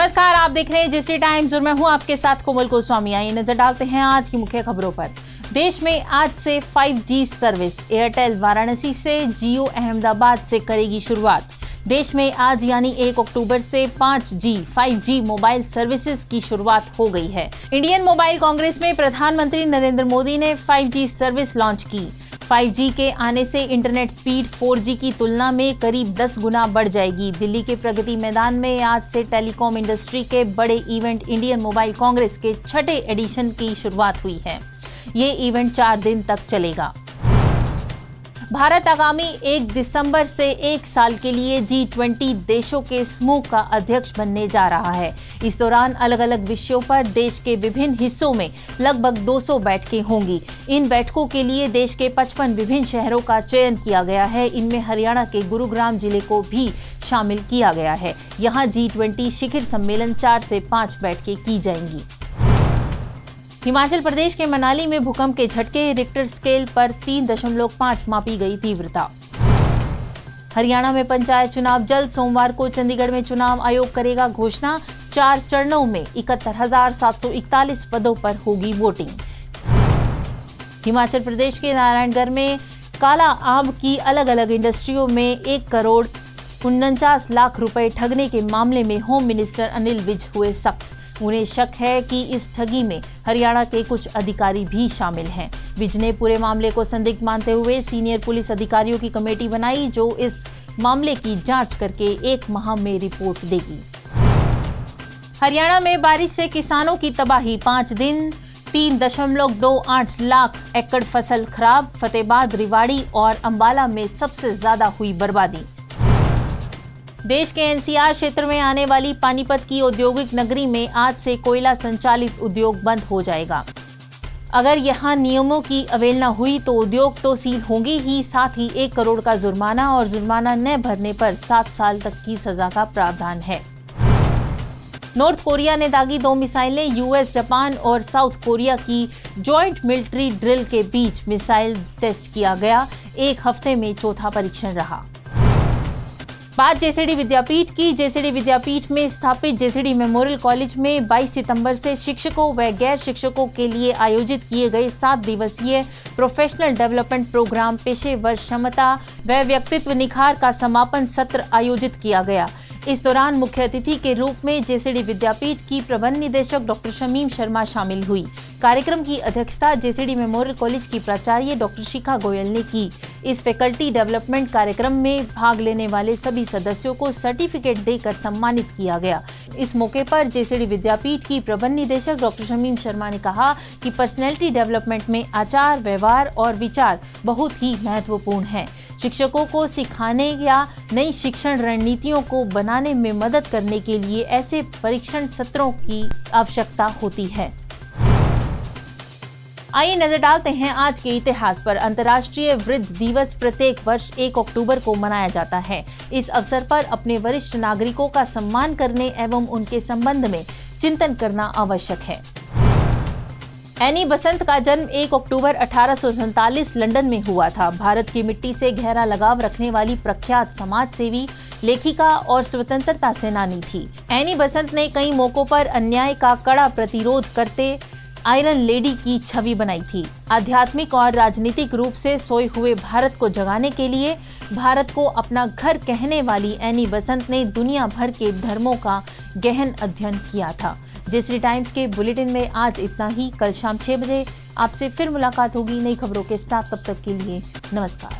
नमस्कार, आप देख रहे हैं जेसी टाइम्स और मैं हूं आपके साथ कोमल गोस्वामी। आइए नजर डालते हैं आज की मुख्य खबरों पर। देश में आज से 5G सर्विस। एयरटेल वाराणसी से, जियो अहमदाबाद से करेगी शुरुआत। देश में आज यानी 1 अक्टूबर से 5G मोबाइल सर्विसेज की शुरुआत हो गई है। इंडियन मोबाइल कांग्रेस में प्रधानमंत्री नरेंद्र मोदी ने 5G सर्विस लॉन्च की। 5G के आने से इंटरनेट स्पीड 4G की तुलना में करीब 10 गुना बढ़ जाएगी। दिल्ली के प्रगति मैदान में आज से टेलीकॉम इंडस्ट्री के बड़े इवेंट इंडियन मोबाइल कांग्रेस के 6ठे एडिशन की शुरुआत हुई है। ये इवेंट 4 दिन तक चलेगा। भारत आगामी 1 दिसंबर से 1 साल के लिए G20 देशों के समूह का अध्यक्ष बनने जा रहा है। इस दौरान अलग अलग विषयों पर देश के विभिन्न हिस्सों में लगभग 200 बैठकें होंगी। इन बैठकों के लिए देश के 55 विभिन्न शहरों का चयन किया गया है। इनमें हरियाणा के गुरुग्राम जिले को भी शामिल किया गया है। यहाँ G20 शिखर सम्मेलन 4 से 5 बैठकें की जाएंगी। हिमाचल प्रदेश के मनाली में भूकंप के झटके, रिक्टर स्केल पर 3.5 मापी गई तीव्रता। हरियाणा में पंचायत चुनाव जल्द। सोमवार को चंडीगढ़ में चुनाव आयोग करेगा घोषणा। 4 चरणों में 71,741 पदों पर होगी वोटिंग। हिमाचल प्रदेश के नारायणगढ़ में काला आम की अलग अलग इंडस्ट्रियों में 1 करोड़ 49 लाख रुपए ठगने के मामले में होम मिनिस्टर अनिल विज हुए सख्त। उन्हें शक है कि इस ठगी में हरियाणा के कुछ अधिकारी भी शामिल हैं। विज ने पूरे मामले को संदिग्ध मानते हुए सीनियर पुलिस अधिकारियों की कमेटी बनाई, जो इस मामले की जांच करके 1 माह में रिपोर्ट देगी। हरियाणा में बारिश से किसानों की तबाही। 5 दिन 3.28 लाख एकड़ फसल खराब। फतेहाबाद, रेवाड़ी और अंबाला में सबसे ज्यादा हुई बर्बादी। देश के एनसीआर क्षेत्र में आने वाली पानीपत की औद्योगिक नगरी में आज से कोयला संचालित उद्योग बंद हो जाएगा। अगर यहां नियमों की अवहेलना हुई तो उद्योग तो सील होंगे ही, साथ ही 1 करोड़ का जुर्माना और जुर्माना न भरने पर 7 साल तक की सजा का प्रावधान है। नॉर्थ कोरिया ने दागी 2 मिसाइलें। यूएस, जापान और साउथ कोरिया की जॉइंट मिलिट्री ड्रिल के बीच मिसाइल टेस्ट किया गया। 1 हफ्ते में चौथा परीक्षण रहा। बात जेसीडी विद्यापीठ की। जेसीडी विद्यापीठ में स्थापित जेसीडी मेमोरियल कॉलेज में 22 सितंबर से शिक्षकों व गैर शिक्षकों के लिए आयोजित किए गए 7 दिवसीय प्रोफेशनल डेवलपमेंट प्रोग्राम पेशेवर क्षमता व व्यक्तित्व निखार का समापन सत्र आयोजित किया गया। इस दौरान मुख्य अतिथि के रूप में जेसीडी विद्यापीठ की प्रबंध निदेशक डॉक्टर शमीम शर्मा शामिल हुई। कार्यक्रम की अध्यक्षता जेसीडी मेमोरियल कॉलेज की प्राचार्य डॉक्टर शिखा गोयल ने की। इस फैकल्टी डेवलपमेंट कार्यक्रम में भाग लेने वाले सभी सदस्यों को सर्टिफिकेट देकर सम्मानित किया गया। इस मौके पर जेसीडी विद्यापीठ की प्रबंध निदेशक डॉक्टर शमीम शर्मा ने कहा कि पर्सनैलिटी डेवलपमेंट में आचार, व्यवहार और विचार बहुत ही महत्वपूर्ण है। शिक्षकों को सिखाने या नई शिक्षण रणनीतियों को बनाने में मदद करने के लिए ऐसे परीक्षण सत्रों की आवश्यकता होती है। आइए नजर डालते हैं आज के इतिहास पर। अंतर्राष्ट्रीय वृद्ध दिवस प्रत्येक वर्ष 1 अक्टूबर को मनाया जाता है। इस अवसर पर अपने वरिष्ठ नागरिकों का सम्मान करने एवं उनके संबंध में चिंतन करना आवश्यक है। एनी बसंत का जन्म 1 अक्टूबर 1847 लंदन में हुआ था। भारत की मिट्टी से गहरा लगाव रखने वाली प्रख्यात समाज सेवी, लेखिका और स्वतंत्रता सेनानी थी। एनी बसंत ने कई मौकों पर अन्याय का कड़ा प्रतिरोध करते आयरन लेडी की छवि बनाई थी। आध्यात्मिक और राजनीतिक रूप से सोए हुए भारत को जगाने के लिए भारत को अपना घर कहने वाली एनी बसंत ने दुनिया भर के धर्मों का गहन अध्ययन किया था। जेसी टाइम्स के बुलेटिन में आज इतना ही। कल शाम 6 बजे आपसे फिर मुलाकात होगी नई खबरों के साथ। तब तक के लिए नमस्कार।